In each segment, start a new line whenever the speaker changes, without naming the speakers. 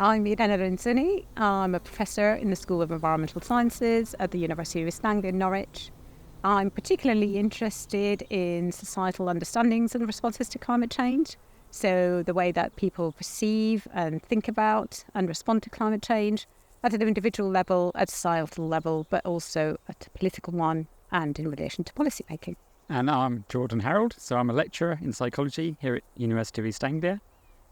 I'm Irene Lorenzoni. I'm a professor in the School of Environmental Sciences at the University of East Anglia in Norwich. I'm particularly interested in societal understandings and responses to climate change. So the way that people perceive and think about and respond to climate change at an individual level, at societal level, but also at a political one and in relation to policy making.
And I'm Jordan Harold, so I'm a lecturer in psychology here at University of East Anglia.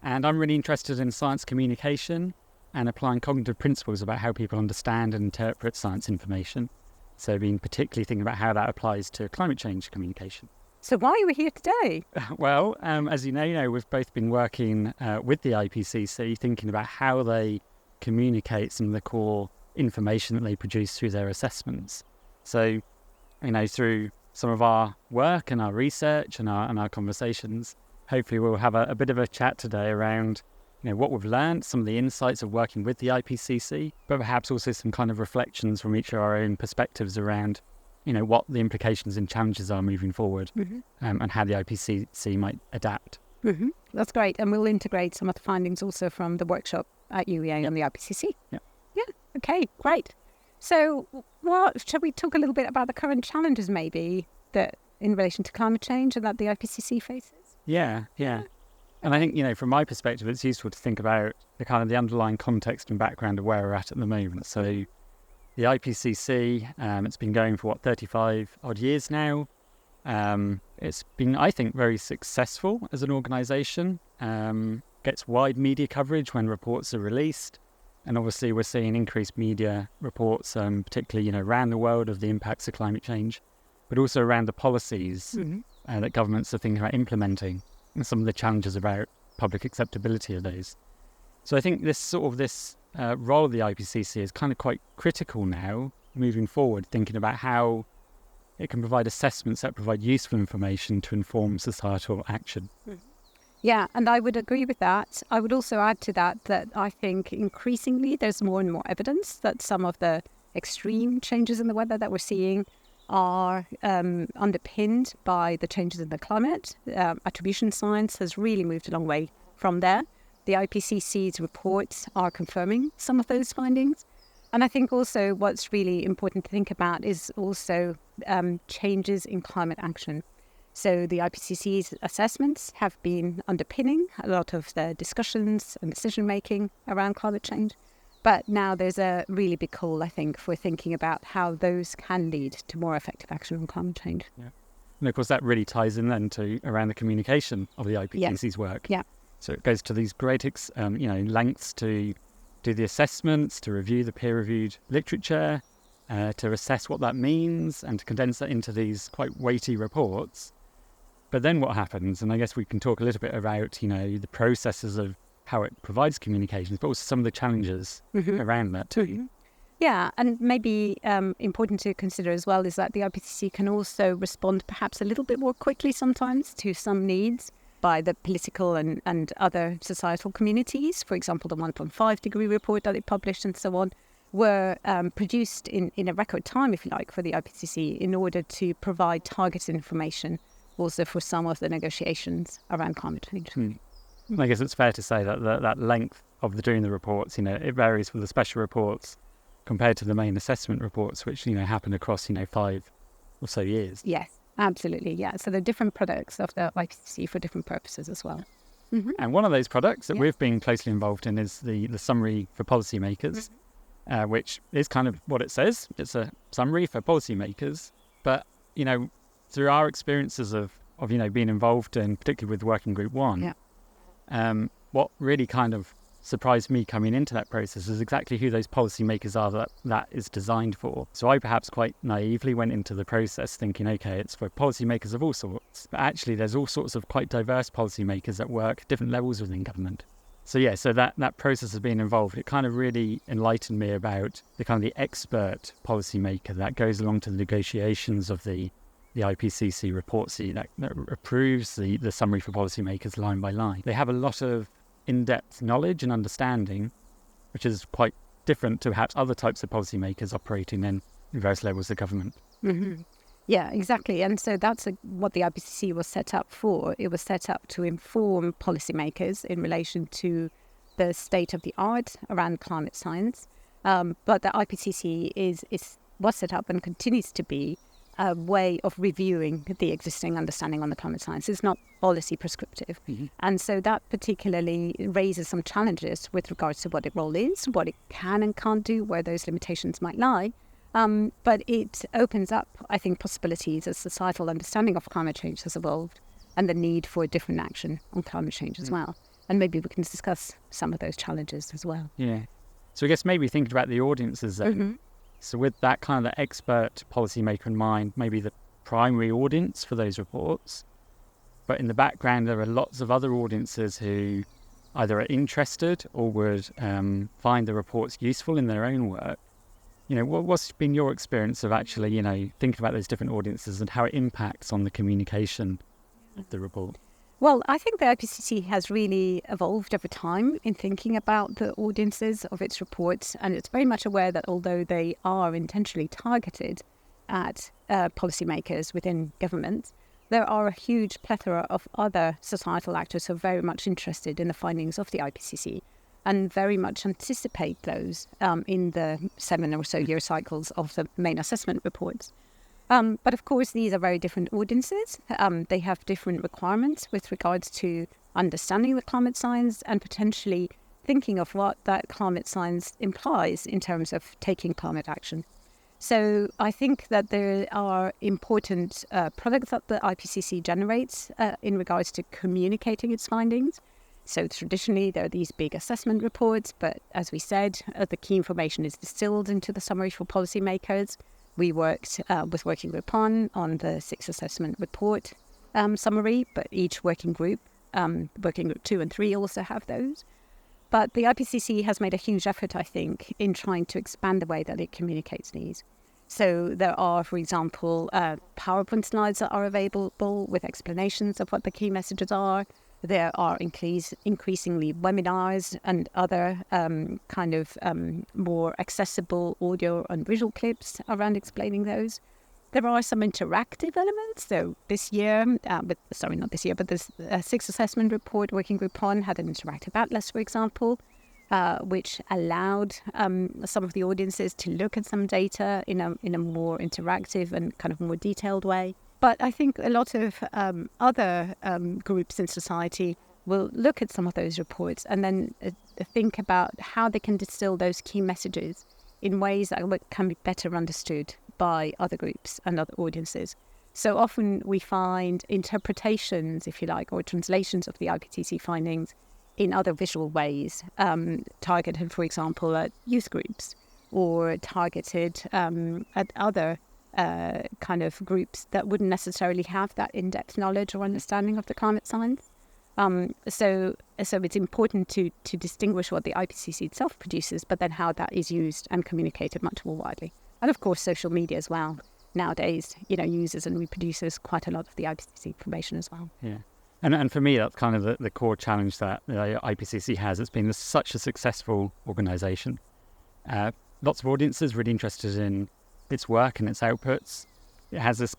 And I'm really interested in science communication and applying cognitive principles about how people understand and interpret science information. So being particularly thinking about how that applies to climate change communication.
So why are we here today?
Well, as you know, we've both been working with the IPCC, thinking about how they communicate some of the core information that they produce through their assessments. So, through some of our work and our research and our conversations, hopefully we'll have a bit of a chat today around what we've learned, some of the insights of working with the IPCC, but perhaps also some kind of reflections from each of our own perspectives around what the implications and challenges are moving forward, and how the IPCC might adapt.
That's great. And we'll integrate some of the findings also from the workshop at UEA on the IPCC.
Yeah.
Okay, great. So shall we talk a little bit about the current challenges maybe that in relation to climate change and that the IPCC faces?
Yeah. And I think, from my perspective, it's useful to think about the underlying context and background of where we're at the moment. So the IPCC, it's been going for 35 odd years now. It's been, I think, very successful as an organisation. Gets wide media coverage when reports are released. And obviously we're seeing increased media reports, particularly, around the world of the impacts of climate change, but also around the policies that governments are thinking about implementing and some of the challenges about public acceptability of those. So I think this role of the IPCC is kind of quite critical now, moving forward, thinking about how it can provide assessments that provide useful information to inform societal action.
Yeah, and I would agree with that. I would also add to that I think increasingly there's more and more evidence that some of the extreme changes in the weather that we're seeing are underpinned by the changes in the climate. Attribution science has really moved a long way from there. The IPCC's reports are confirming some of those findings. And I think also what's really important to think about is also changes in climate action. So the IPCC's assessments have been underpinning a lot of the discussions and decision-making around climate change. But now there's a really big call, I think, for thinking about how those can lead to more effective action on climate change.
Yeah. And of course, that really ties in then to around the communication of the IPCC's work.
Yeah.
So it goes to these great, lengths to do the assessments, to review the peer-reviewed literature, to assess what that means, and to condense that into these quite weighty reports. But then what happens? And I guess we can talk a little bit about, the processes of how it provides communications, but also some of the challenges around that too.
Yeah, and maybe important to consider as well is that the IPCC can also respond perhaps a little bit more quickly sometimes to some needs by the political and other societal communities. For example, the 1.5 degree report that it published and so on were produced in a record time, if you like, for the IPCC in order to provide targeted information also for some of the negotiations around climate change.
I guess it's fair to say that length of doing the reports, it varies for the special reports compared to the main assessment reports, which, happen across, 5 or so years.
Yes, absolutely. Yeah. So they're different products of the IPCC for different purposes as well.
And one of those products that we've been closely involved in is the summary for policymakers, which is kind of what it says. It's a summary for policymakers. But, through our experiences of being involved in, particularly with Working Group 1, what really kind of surprised me coming into that process is exactly who those policymakers are that is designed for. So I perhaps quite naively went into the process thinking, okay, it's for policymakers of all sorts. But actually there's all sorts of quite diverse policymakers that work at different levels within government. So that process of being involved, it kind of really enlightened me about the expert policymaker that goes along to the negotiations of the IPCC report that approves the summary for policymakers line by line. They have a lot of in-depth knowledge and understanding, which is quite different to perhaps other types of policymakers operating in various levels of government.
Yeah, exactly. And so that's what the IPCC was set up for. It was set up to inform policymakers in relation to the state of the art around climate science. But the IPCC was set up and continues to be a way of reviewing the existing understanding on the climate science. It's not policy prescriptive.
Mm-hmm.
And so that particularly raises some challenges with regards to what its role is, what it can and can't do, where those limitations might lie. But it opens up, I think, possibilities as societal understanding of climate change has evolved and the need for different action on climate change as well. And maybe we can discuss some of those challenges as well.
Yeah. So I guess maybe thinking about the audiences then.
Mm-hmm.
So with that kind of the expert policymaker in mind, maybe the primary audience for those reports, but in the background there are lots of other audiences who either are interested or would find the reports useful in their own work. What's been your experience of actually, thinking about those different audiences and how it impacts on the communication of the report?
Well, I think the IPCC has really evolved over time in thinking about the audiences of its reports, and it's very much aware that although they are intentionally targeted at policymakers within government, there are a huge plethora of other societal actors who are very much interested in the findings of the IPCC and very much anticipate those in the 7 or so year cycles of the main assessment reports. But of course, these are very different audiences. They have different requirements with regards to understanding the climate science and potentially thinking of what that climate science implies in terms of taking climate action. So I think that there are important products that the IPCC generates in regards to communicating its findings. So traditionally, there are these big assessment reports, but as we said, the key information is distilled into the summary for policymakers. We worked with Working Group on the 6th assessment report summary, but each working group, Working Group 2 and 3 also have those. But the IPCC has made a huge effort, I think, in trying to expand the way that it communicates these. So there are, for example, PowerPoint slides that are available with explanations of what the key messages are. There are increasingly webinars and other more accessible audio and visual clips around explaining those. There are some interactive elements. So this year, but this 6th assessment report, Working Group on, had an interactive atlas, for example, which allowed some of the audiences to look at some data in a more interactive and kind of more detailed way. But I think a lot of other groups in society will look at some of those reports and then think about how they can distill those key messages in ways that can be better understood by other groups and other audiences. So often we find interpretations, if you like, or translations of the IPCC findings in other visual ways, targeted, for example, at youth groups or targeted at other kind of groups that wouldn't necessarily have that in-depth knowledge or understanding of the climate science. So it's important to distinguish what the IPCC itself produces, but then how that is used and communicated much more widely. And of course, social media as well. Nowadays, uses and reproduces quite a lot of the IPCC information as well.
Yeah. And for me, that's kind of the core challenge that the IPCC has. It's been such a successful organisation. Lots of audiences really interested in its work and its outputs. It has this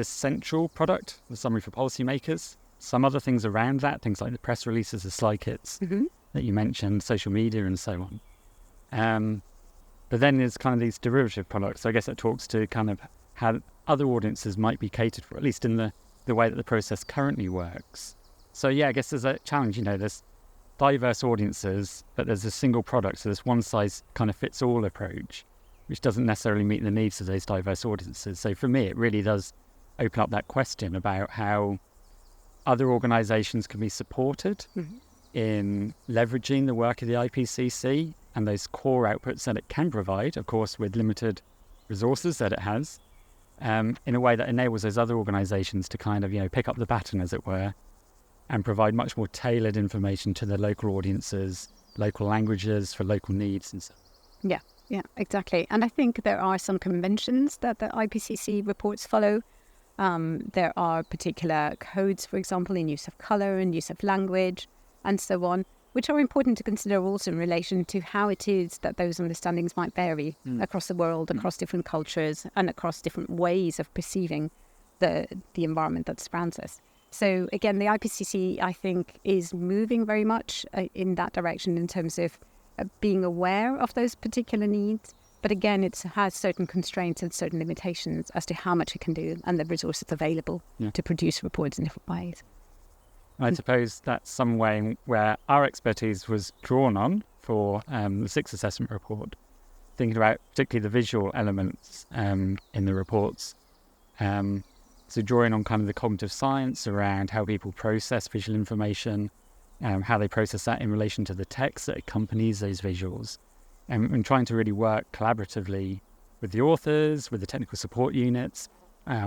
central product, the summary for policymakers. Some other things around that, things like the press releases, the slide kits that you mentioned, social media and so on. But then there's kind of these derivative products. So I guess it talks to kind of how other audiences might be catered for, at least in the way that the process currently works. So yeah, I guess there's a challenge, there's diverse audiences, but there's a single product. So this one size kind of fits all approach, which doesn't necessarily meet the needs of those diverse audiences. So for me, it really does open up that question about how other organisations can be supported in leveraging the work of the IPCC and those core outputs that it can provide, of course, with limited resources that it has, in a way that enables those other organisations to kind of, pick up the baton, as it were, and provide much more tailored information to the local audiences, local languages for local needs and so on.
Yeah, exactly. And I think there are some conventions that the IPCC reports follow. There are particular codes, for example, in use of colour and use of language and so on, which are important to consider also in relation to how it is that those understandings might vary across the world, across different cultures and across different ways of perceiving the environment that surrounds us. So again, the IPCC, I think, is moving very much in that direction in terms of being aware of those particular needs. But again, it has certain constraints and certain limitations as to how much it can do and the resources available to produce reports in different ways.
I suppose that's some way where our expertise was drawn on for the sixth assessment report, thinking about particularly the visual elements in the reports. So drawing on kind of the cognitive science around how people process visual information, how they process that in relation to the text that accompanies those visuals, and trying to really work collaboratively with the authors, with the technical support units,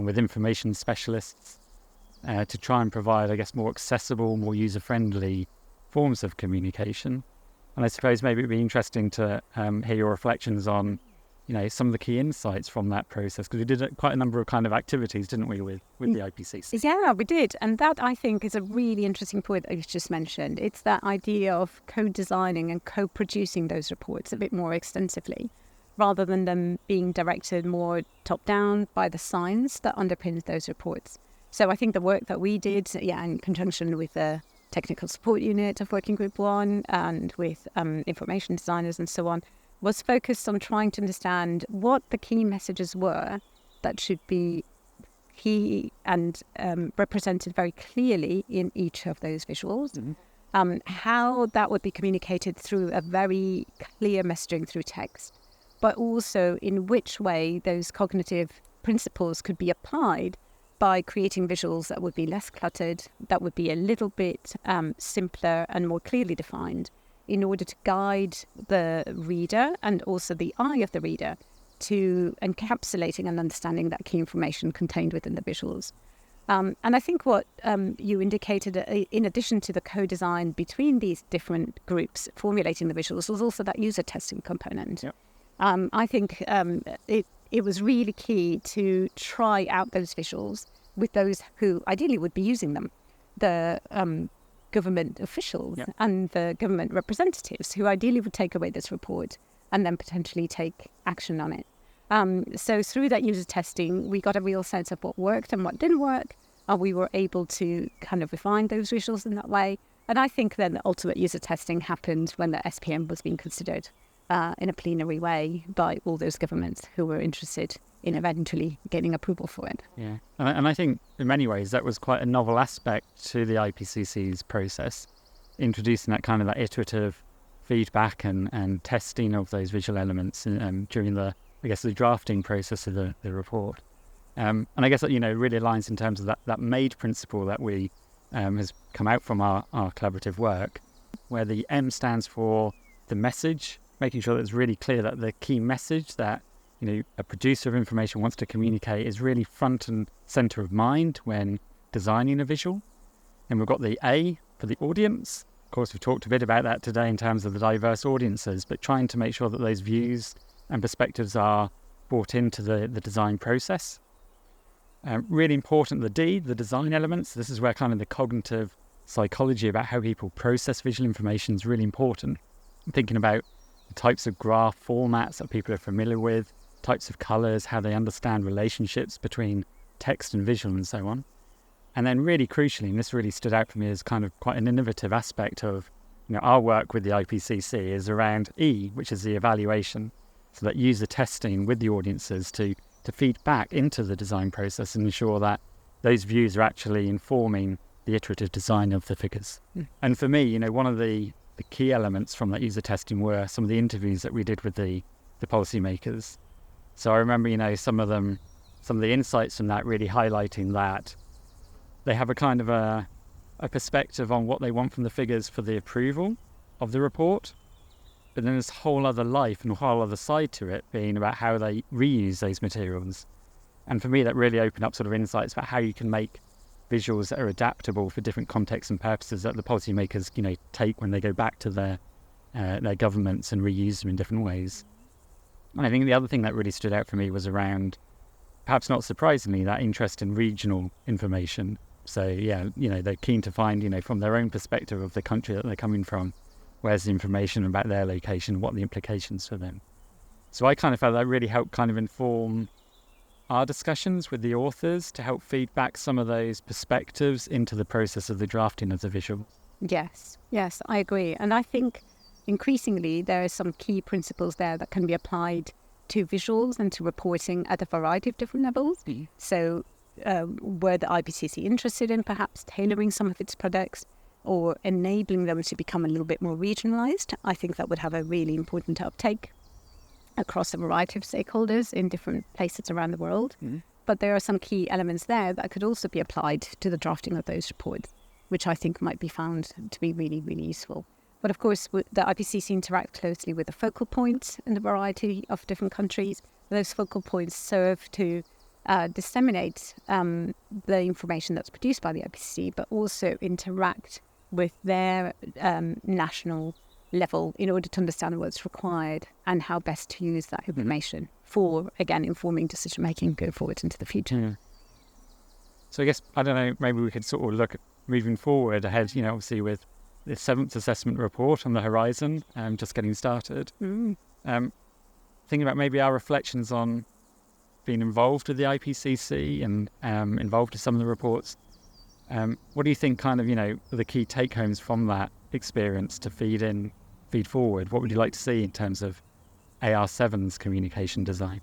with information specialists, to try and provide, I guess, more accessible, more user-friendly forms of communication. And I suppose maybe it'd be interesting to hear your reflections on, some of the key insights from that process, because we did quite a number of kind of activities, didn't we, with the IPCC?
Yeah, we did. And that, I think, is a really interesting point that you just mentioned. It's that idea of co-designing and co-producing those reports a bit more extensively, rather than them being directed more top-down by the science that underpins those reports. So I think the work that we did, in conjunction with the technical support unit of Working Group 1 and with information designers and so on, was focused on trying to understand what the key messages were that should be key and represented very clearly in each of those visuals, how that would be communicated through a very clear messaging through text, but also in which way those cognitive principles could be applied by creating visuals that would be less cluttered, that would be a little bit simpler and more clearly defined, in order to guide the reader and also the eye of the reader to encapsulating and understanding that key information contained within the visuals. And I think what you indicated, in addition to the co-design between these different groups formulating the visuals, was also that user testing component.
Yep.
I think it was really key to try out those visuals with those who ideally would be using them, the government officials and the government representatives who ideally would take away this report and then potentially take action on it. So through that user testing, we got a real sense of what worked and what didn't work, and we were able to kind of refine those visuals in that way. And I think then the ultimate user testing happened when the SPM was being considered in a plenary way by all those governments who were interested in eventually getting approval for it.
Yeah, and I think in many ways that was quite a novel aspect to the IPCC's process, introducing that kind of that iterative feedback and testing of those visual elements during the drafting process of the report. And I guess that, really aligns in terms of that MADE principle that we has come out from our collaborative work, where the M stands for the message, making sure that it's really clear that the key message that a producer of information wants to communicate is really front and center of mind when designing a visual. And we've got the A for the audience. Of course, we've talked a bit about that today in terms of the diverse audiences, but trying to make sure that those views and perspectives are brought into the design process. Really important, the D, the design elements. This is where kind of the cognitive psychology about how people process visual information is really important. Thinking about the types of graph formats that people are familiar with, types of colours, how they understand relationships between text and visual and so on. And then really crucially, and this really stood out for me as kind of quite an innovative aspect of our work with the IPCC, is around E, which is the evaluation. So that user testing with the audiences to feed back into the design process and ensure that those views are actually informing the iterative design of the figures. And for me, one of the key elements from that user testing were some of the interviews that we did with the policymakers. So I remember, some of the insights from that really highlighting that they have a kind of a perspective on what they want from the figures for the approval of the report. But then there's a whole other life and a whole other side to it being about how they reuse those materials. And for me, that really opened up sort of insights about how you can make visuals that are adaptable for different contexts and purposes that the policymakers, take when they go back to their governments and reuse them in different ways. And I think the other thing that really stood out for me was around, perhaps not surprisingly, that interest in regional information. So they're keen to find, from their own perspective of the country that they're coming from, where's the information about their location, what are the implications for them. So I kind of felt that really helped kind of inform our discussions with the authors to help feed back some of those perspectives into the process of the drafting of the visual?
Yes, I agree. And I think increasingly there are some key principles there that can be applied to visuals and to reporting at a variety of different levels. So were the IPCC interested in perhaps tailoring some of its products or enabling them to become a little bit more regionalized? I think that would have a really important uptake across a variety of stakeholders in different places around the world. But there are some key elements there that could also be applied to the drafting of those reports, which I think might be found to be really, really useful. But of course, the IPCC interact closely with the focal points in a variety of different countries. Those focal points serve to disseminate the information that's produced by the IPCC, but also interact with their national level in order to understand what's required and how best to use that information for, again, informing decision-making going forward into the future.
So I guess, I don't know, maybe we could sort of look at moving forward ahead, obviously with the 7th assessment report on the horizon, just getting started. Thinking about maybe our reflections on being involved with the IPCC and involved with some of the reports. What do you think kind of, are the key take-homes from that experience to feed forward? What would you like to see in terms of AR7's communication design?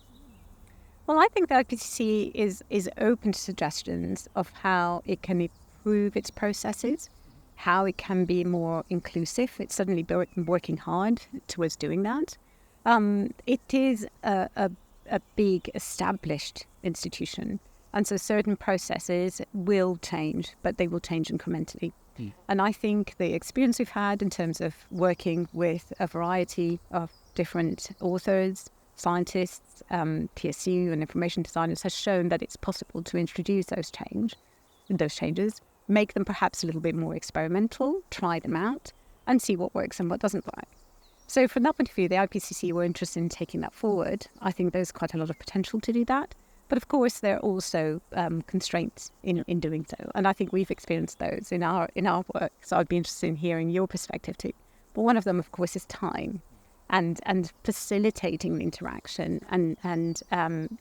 Well, I think the IPCC is open to suggestions of how it can improve its processes, how it can be more inclusive. It's certainly working hard towards doing that. It is a big established institution, and so certain processes will change, but they will change incrementally. And I think the experience we've had in terms of working with a variety of different authors, scientists, PSU and information designers has shown that it's possible to introduce those changes, make them perhaps a little bit more experimental, try them out and see what works and what doesn't work. So from that point of view, the IPCC were interested in taking that forward. I think there's quite a lot of potential to do that. But of course, there are also constraints in doing so. And I think we've experienced those in our work. So I'd be interested in hearing your perspective too. But one of them, of course, is time and facilitating the interaction and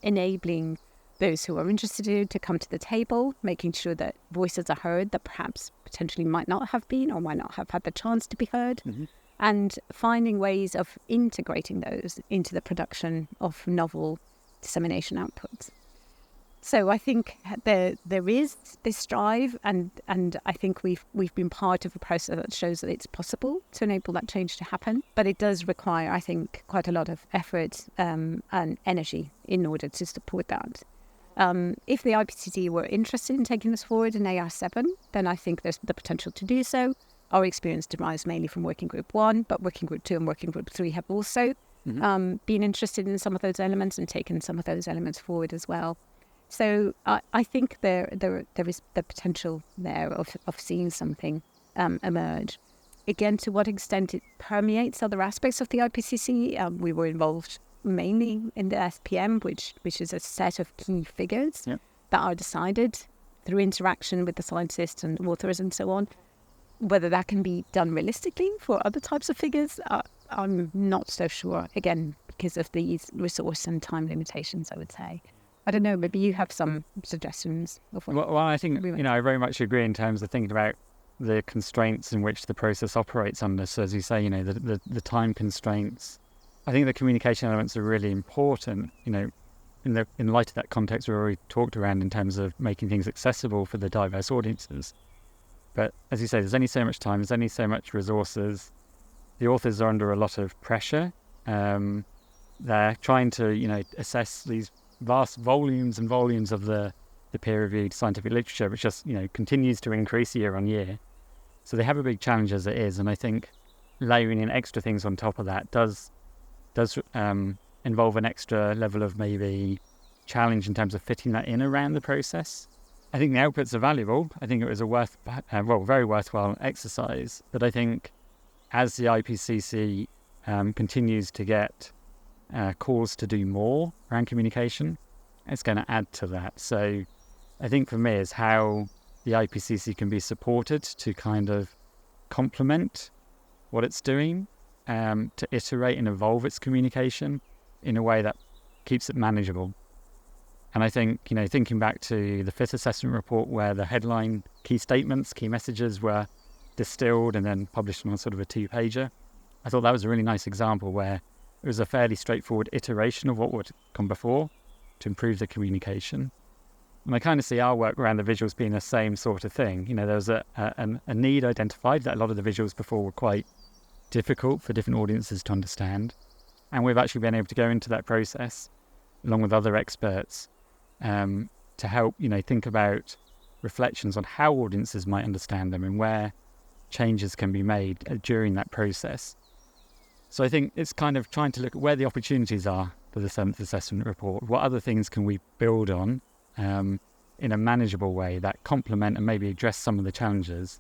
enabling those who are interested to come to the table, making sure that voices are heard that perhaps potentially might not have been or might not have had the chance to be heard, and finding ways of integrating those into the production of novel dissemination outputs. So I think there is this drive, and I think we've been part of a process that shows that it's possible to enable that change to happen. But it does require, I think, quite a lot of effort and energy in order to support that. If the IPCC were interested in taking this forward in AR7, then I think there's the potential to do so. Our experience derives mainly from Working Group 1, but Working Group 2 and Working Group 3 have also been interested in some of those elements and taken some of those elements forward as well. So I think there is the potential there of seeing something emerge. Again, to what extent it permeates other aspects of the IPCC, we were involved mainly in the SPM, which is a set of key figures that are decided through interaction with the scientists and authors and so on. Whether that can be done realistically for other types of figures, I'm not so sure, again, because of these resource and time limitations, I would say. I don't know, maybe you have some suggestions of what...
Well, I think, I very much agree in terms of thinking about the constraints in which the process operates under. So as you say, the time constraints. I think the communication elements are really important, in light of that context we already talked around in terms of making things accessible for the diverse audiences. But as you say, there's only so much time, there's only so much resources. The authors are under a lot of pressure. They're trying to, assess these vast volumes and volumes of the peer-reviewed scientific literature, which just, continues to increase year on year. So they have a big challenge as it is. And I think layering in extra things on top of that does involve an extra level of maybe challenge in terms of fitting that in around the process. I think the outputs are valuable. I think it was a very worthwhile exercise. But I think as the IPCC continues to get calls to do more around communication, it's going to add to that. So I think for me is how the IPCC can be supported to kind of complement what it's doing, to iterate and evolve its communication in a way that keeps it manageable. And I think, thinking back to the fifth assessment report where the headline key statements, key messages were distilled and then published on sort of a 2-pager, I thought that was a really nice example where it was a fairly straightforward iteration of what would come before to improve the communication. And I kind of see our work around the visuals being the same sort of thing. There was a need identified that a lot of the visuals before were quite difficult for different audiences to understand. And we've actually been able to go into that process along with other experts to help, think about reflections on how audiences might understand them and where changes can be made during that process. So I think it's kind of trying to look at where the opportunities are for the 7th assessment report. What other things can we build on in a manageable way that complement and maybe address some of the challenges?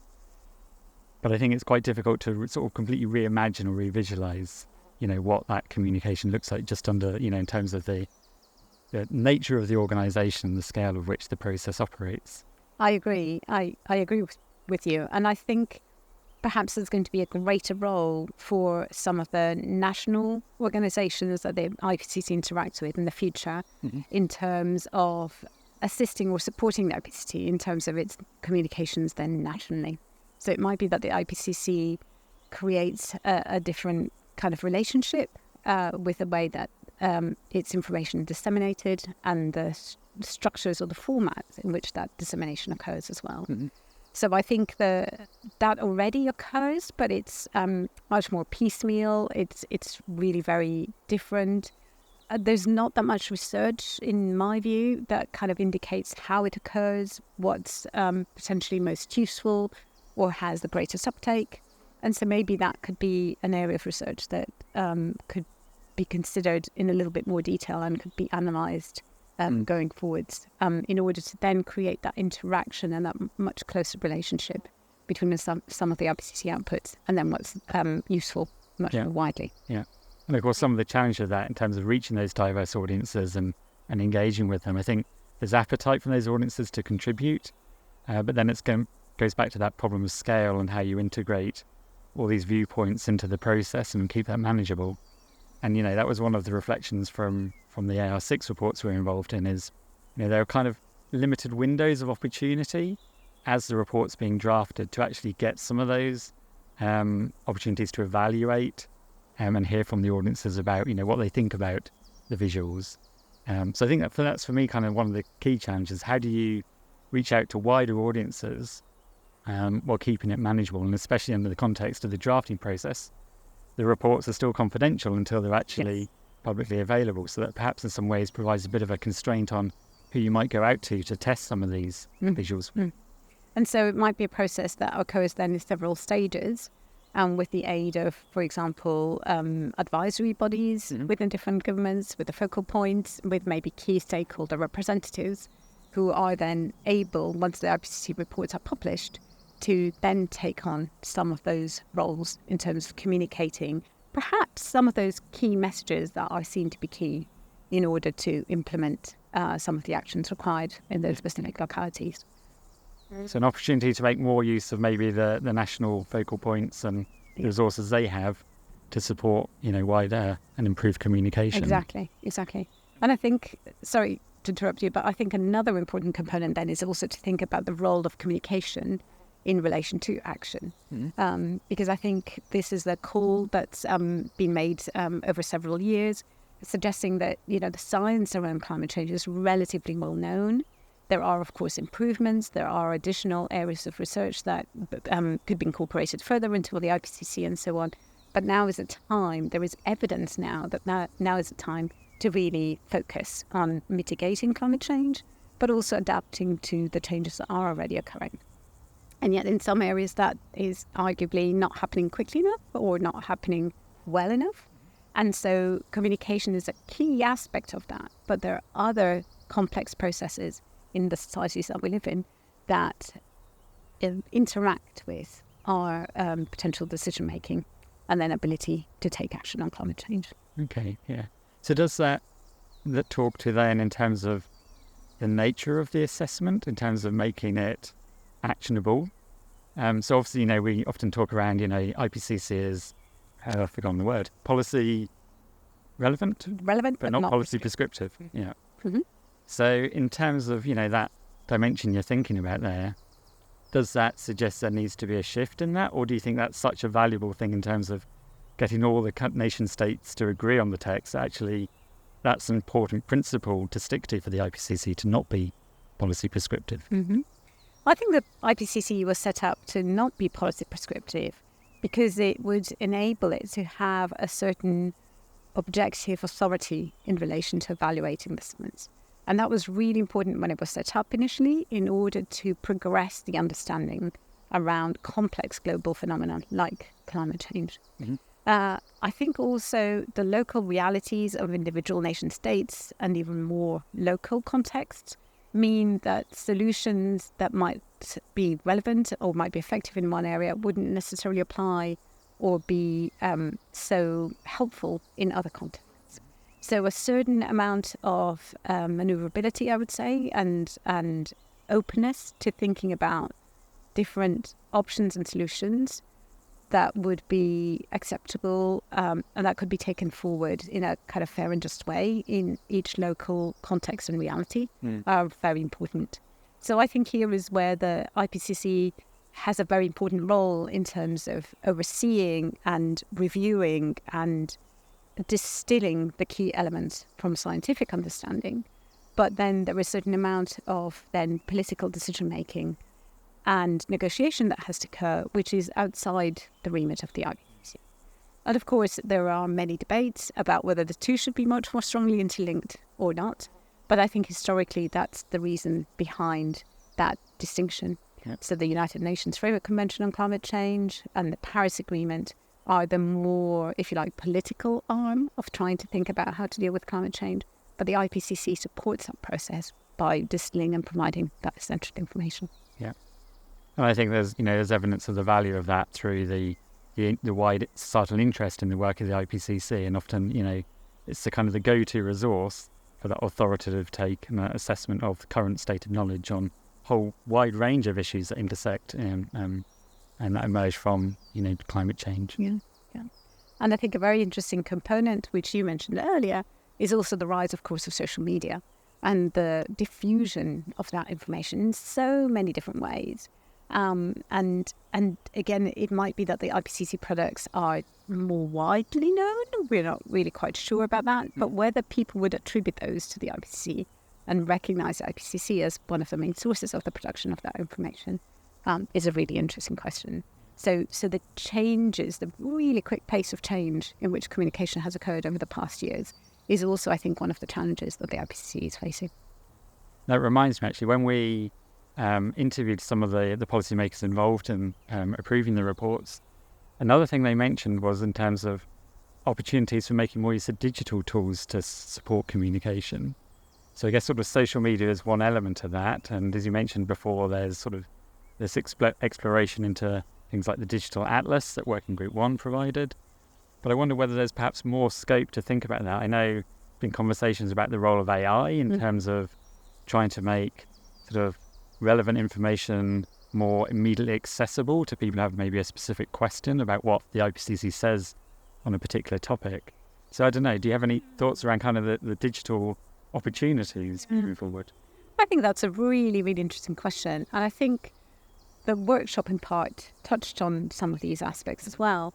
But I think it's quite difficult to sort of completely reimagine or revisualize, what that communication looks like just under, in terms of the nature of the organisation, the scale of which the process operates.
I agree. I agree with you. And I think perhaps there's going to be a greater role for some of the national organisations that the IPCC interacts with in the future in terms of assisting or supporting the IPCC in terms of its communications then nationally. So it might be that the IPCC creates a different kind of relationship with the way that its information is disseminated and the structures or the formats in which that dissemination occurs as well. So I think that already occurs, but it's much more piecemeal. It's really very different. There's not that much research, in my view, that kind of indicates how it occurs, what's potentially most useful or has the greatest uptake. And so maybe that could be an area of research that could be considered in a little bit more detail and could be analysed going forwards in order to then create that interaction and that much closer relationship between some of the IPCC outputs and then what's useful much more widely.
Yeah. And of course, some of the challenge of that in terms of reaching those diverse audiences and engaging with them, I think there's appetite from those audiences to contribute, but then goes back to that problem of scale and how you integrate all these viewpoints into the process and keep that manageable. And, that was one of the reflections from the AR6 reports we're involved in is, there are kind of limited windows of opportunity as the report's being drafted to actually get some of those opportunities to evaluate and hear from the audiences about, what they think about the visuals. So I think that's for me kind of one of the key challenges. How do you reach out to wider audiences while keeping it manageable? And especially under the context of the drafting process, the reports are still confidential until they're actually publicly available. So that perhaps in some ways provides a bit of a constraint on who you might go out to test some of these visuals.
And so it might be a process that occurs then in several stages with the aid of, for example, advisory bodies within different governments, with the focal points, with maybe key stakeholder representatives who are then able, once the IPCC reports are published, to then take on some of those roles in terms of communicating perhaps some of those key messages that are seen to be key in order to implement some of the actions required in those specific localities.
So an opportunity to make more use of maybe the national focal points and the resources they have to support, wider and improved communication.
Exactly. And I think, sorry to interrupt you, but I think another important component then is also to think about the role of communication in relation to action. Because I think this is the call that's been made over several years, suggesting that, the science around climate change is relatively well known. There are, of course, improvements. There are additional areas of research that could be incorporated further into the IPCC and so on. But now is a time, there is evidence now that now is a time to really focus on mitigating climate change, but also adapting to the changes that are already occurring. And yet in some areas that is arguably not happening quickly enough or not happening well enough. And so communication is a key aspect of that. But there are other complex processes in the societies that we live in that interact with our potential decision-making and then ability to take action on climate change.
Okay, yeah. So does that talk to then in terms of the nature of the assessment, in terms of making it actionable? So obviously, we often talk around, IPCC is, I've forgotten the word, policy relevant,
but
not policy prescriptive. Yeah. So in terms of, that dimension you're thinking about there, does that suggest there needs to be a shift in that? Or do you think that's such a valuable thing in terms of getting all the nation states to agree on the text? Actually, that's an important principle to stick to for the IPCC, to not be policy prescriptive.
Mm-hmm. I think the IPCC was set up to not be policy prescriptive because it would enable it to have a certain objective authority in relation to evaluating the science. And that was really important when it was set up initially in order to progress the understanding around complex global phenomena like climate change.
Mm-hmm.
I think also the local realities of individual nation states and even more local contexts mean that solutions that might be relevant or might be effective in one area wouldn't necessarily apply or be so helpful in other contexts. So a certain amount of maneuverability, I would say, and openness to thinking about different options and solutions that would be acceptable and that could be taken forward in a kind of fair and just way in each local context and reality are very important. So I think here is where the IPCC has a very important role in terms of overseeing and reviewing and distilling the key elements from scientific understanding. But then there is a certain amount of then political decision-making and negotiation that has to occur, which is outside the remit of the IPCC. And of course, there are many debates about whether the two should be much more strongly interlinked or not. But I think historically, that's the reason behind that distinction.
Yep.
So the United Nations Framework Convention on Climate Change and the Paris Agreement are the more, if you like, political arm of trying to think about how to deal with climate change. But the IPCC supports that process by distilling and providing that essential information.
Yeah. And I think there's evidence of the value of that through the wide societal interest in the work of the IPCC, and often, it's the kind of the go-to resource for that authoritative take and that assessment of the current state of knowledge on a whole wide range of issues that intersect and that emerge from, climate change.
Yeah. And I think a very interesting component, which you mentioned earlier, is also the rise, of course, of social media and the diffusion of that information in so many different ways. And again, it might be that the IPCC products are more widely known. We're not really quite sure about that. But whether people would attribute those to the IPCC and recognise the IPCC as one of the main sources of the production of that information is a really interesting question. So the changes, the really quick pace of change in which communication has occurred over the past years is also, I think, one of the challenges that the IPCC is facing.
That reminds me, actually, when we interviewed some of the policymakers involved in approving the reports, another thing they mentioned was in terms of opportunities for making more use of digital tools to support communication. So I guess sort of social media is one element of that. And as you mentioned before, there's sort of this exploration into things like the digital atlas that Working Group 1 provided. But I wonder whether there's perhaps more scope to think about that. I know there have been conversations about the role of AI in terms of trying to make sort of relevant information more immediately accessible to people who have maybe a specific question about what the IPCC says on a particular topic. So I don't know, do you have any thoughts around kind of the digital opportunities moving forward?
I think that's a really, really interesting question. And I think the workshop in part touched on some of these aspects as well.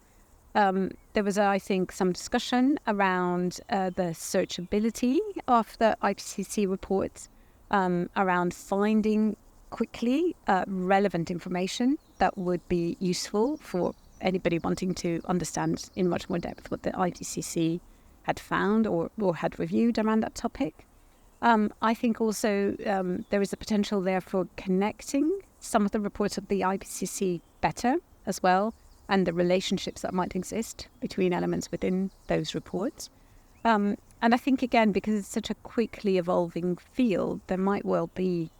There was, I think, some discussion around the searchability of the IPCC reports, around finding quickly relevant information that would be useful for anybody wanting to understand in much more depth what the IPCC had found or had reviewed around that topic. I think also there is a potential there for connecting some of the reports of the IPCC better as well, and the relationships that might exist between elements within those reports. And I think, again, because it's such a quickly evolving field, there might well be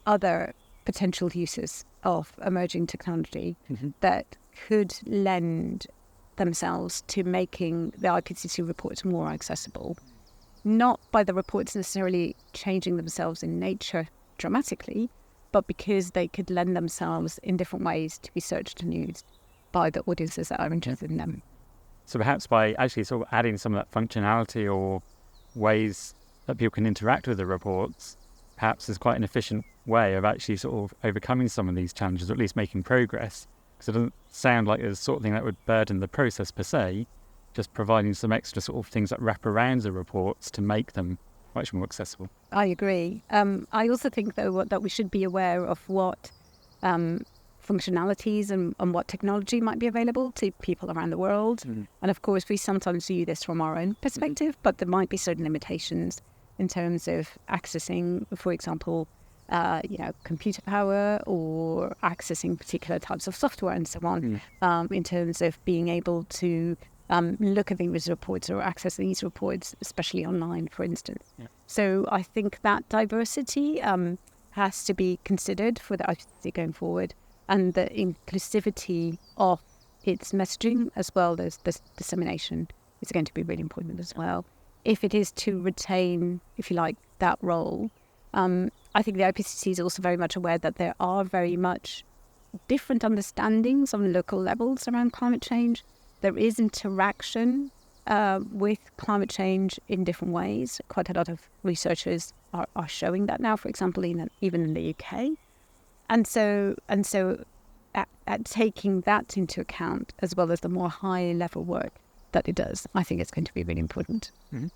other potential uses of emerging technology that could lend themselves to making the IPCC reports more accessible, not by the reports necessarily changing themselves in nature dramatically, but because they could lend themselves in different ways to be searched and used by the audiences that are interested in them.
So perhaps by actually sort of adding some of that functionality or ways that people can interact with the reports, perhaps is quite an efficient way of actually sort of overcoming some of these challenges, or at least making progress. Because it doesn't sound like it's the sort of thing that would burden the process per se, just providing some extra sort of things that wrap around the reports to make them much more accessible.
I agree. I also think, though, that we should be aware of what functionalities and what technology might be available to people around the world. Mm. And of course, we sometimes view this from our own perspective, but there might be certain limitations in terms of accessing, for example, computer power, or accessing particular types of software and so on, in terms of being able to look at these reports or access these reports, especially online, for instance. Yeah. So I think that diversity has to be considered for the IPCC going forward, and the inclusivity of its messaging as well as the dissemination is going to be really important as well. If it is to retain, if you like, that role, I think the IPCC is also very much aware that there are very much different understandings on local levels around climate change. There is interaction with climate change in different ways. Quite a lot of researchers are showing that now, for example, even in the UK. And so at taking that into account, as well as the more high-level work that it does, I think it's going to be really important. Mm-hmm.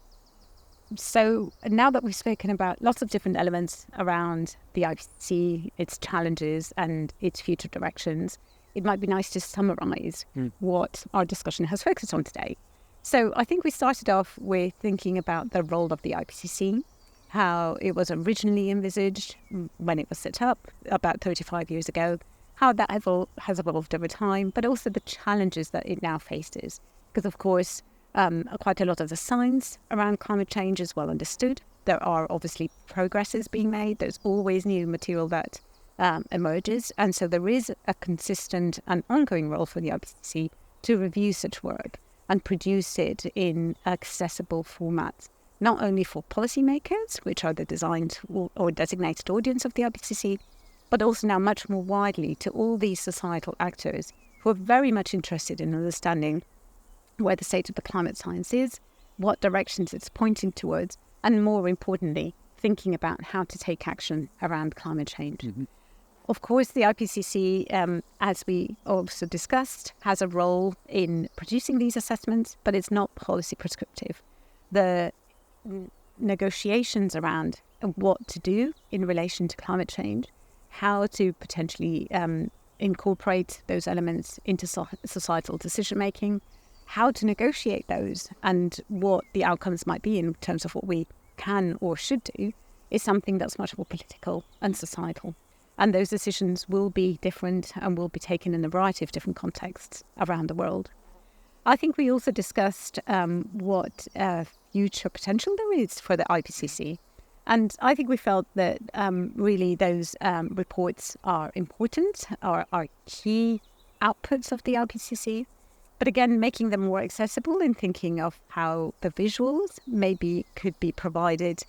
So now that we've spoken about lots of different elements around the IPCC, its challenges and its future directions, it might be nice to summarise what our discussion has focused on today. So I think we started off with thinking about the role of the IPCC, how it was originally envisaged when it was set up about 35 years ago, how that has evolved over time, but also the challenges that it now faces. Because, of course, quite a lot of the science around climate change is well understood. There are obviously progresses being made. There's always new material that emerges. And so there is a consistent and ongoing role for the IPCC to review such work and produce it in accessible formats, not only for policymakers, which are the designed or designated audience of the IPCC, but also now much more widely to all these societal actors who are very much interested in understanding where the state of the climate science is, what directions it's pointing towards, and more importantly, thinking about how to take action around climate change. Mm-hmm. Of course, the IPCC, as we also discussed, has a role in producing these assessments, but it's not policy prescriptive. The negotiations around what to do in relation to climate change, how to potentially incorporate those elements into societal decision-making, how to negotiate those, and what the outcomes might be in terms of what we can or should do, is something that's much more political and societal. And those decisions will be different and will be taken in a variety of different contexts around the world. I think we also discussed what future potential there is for the IPCC. And I think we felt that really those reports are important, are key outputs of the IPCC. But again, making them more accessible and thinking of how the visuals maybe could be provided,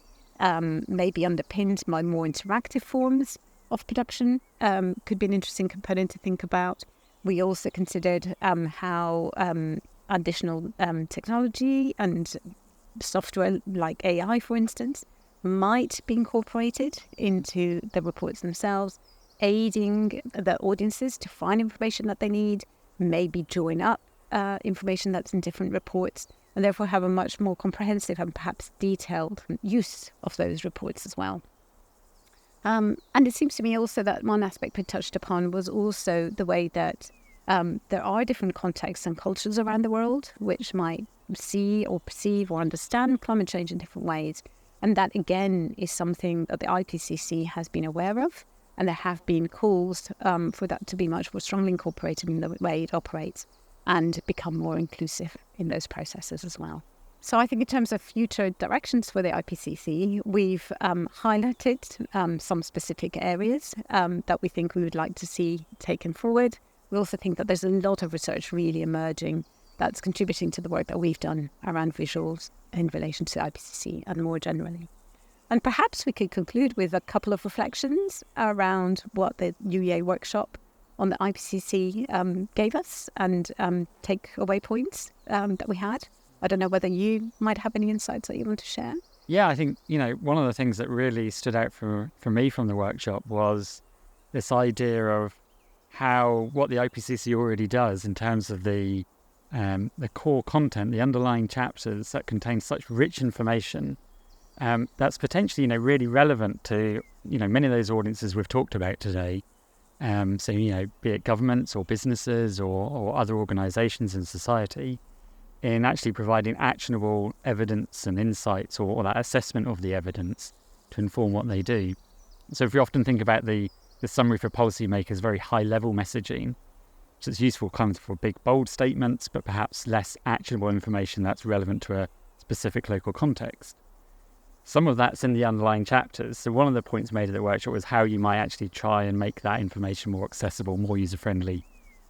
maybe underpinned by more interactive forms of production, could be an interesting component to think about. We also considered how additional technology and software like AI, for instance, might be incorporated into the reports themselves, aiding the audiences to find information that they need, maybe join up information that's in different reports, and therefore have a much more comprehensive and perhaps detailed use of those reports as well. And it seems to me also that one aspect we touched upon was also the way that there are different contexts and cultures around the world which might see or perceive or understand climate change in different ways. And that, again, is something that the IPCC has been aware of, and there have been calls for that to be much more strongly incorporated in the way it operates and become more inclusive in those processes as well. So I think in terms of future directions for the IPCC, we've highlighted some specific areas that we think we would like to see taken forward. We also think that there's a lot of research really emerging that's contributing to the work that we've done around visuals in relation to IPCC and more generally. And perhaps we could conclude with a couple of reflections around what the UEA workshop on the IPCC gave us and take away points that we had. I don't know whether you might have any insights that you want to share.
Yeah, I think, one of the things that really stood out for me from the workshop was this idea of what the IPCC already does in terms of the core content, the underlying chapters that contain such rich information that's potentially, really relevant to, many of those audiences we've talked about today. So, be it governments or businesses or other organisations in society, in actually providing actionable evidence and insights or that assessment of the evidence to inform what they do. So if we often think about the summary for policymakers, very high-level messaging, which is useful kind of for big, bold statements, but perhaps less actionable information that's relevant to a specific local context. Some of that's in the underlying chapters. So one of the points made at the workshop was how you might actually try and make that information more accessible, more user-friendly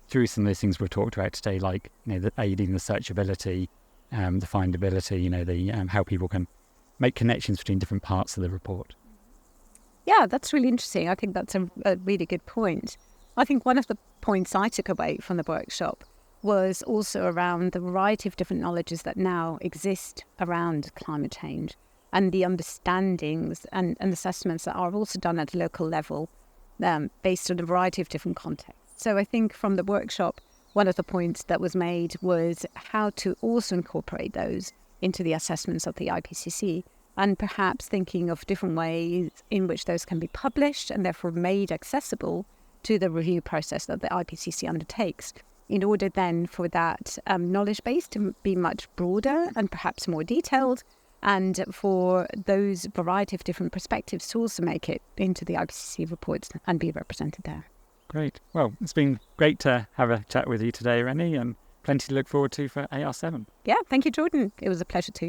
through some of those things we've talked about today, like the aiding the searchability, the findability, the how people can make connections between different parts of the report.
Yeah, that's really interesting. I think that's a really good point. I think one of the points I took away from the workshop was also around the variety of different knowledges that now exist around climate change and the understandings and assessments that are also done at a local level based on a variety of different contexts. So I think from the workshop, one of the points that was made was how to also incorporate those into the assessments of the IPCC, and perhaps thinking of different ways in which those can be published and therefore made accessible to the review process that the IPCC undertakes, in order then for that knowledge base to be much broader and perhaps more detailed, and for those variety of different perspectives to also make it into the IPCC reports and be represented there.
Great. Well, it's been great to have a chat with you today, Irene, and plenty to look forward to for AR7.
Yeah, thank you, Jordan. It was a pleasure too.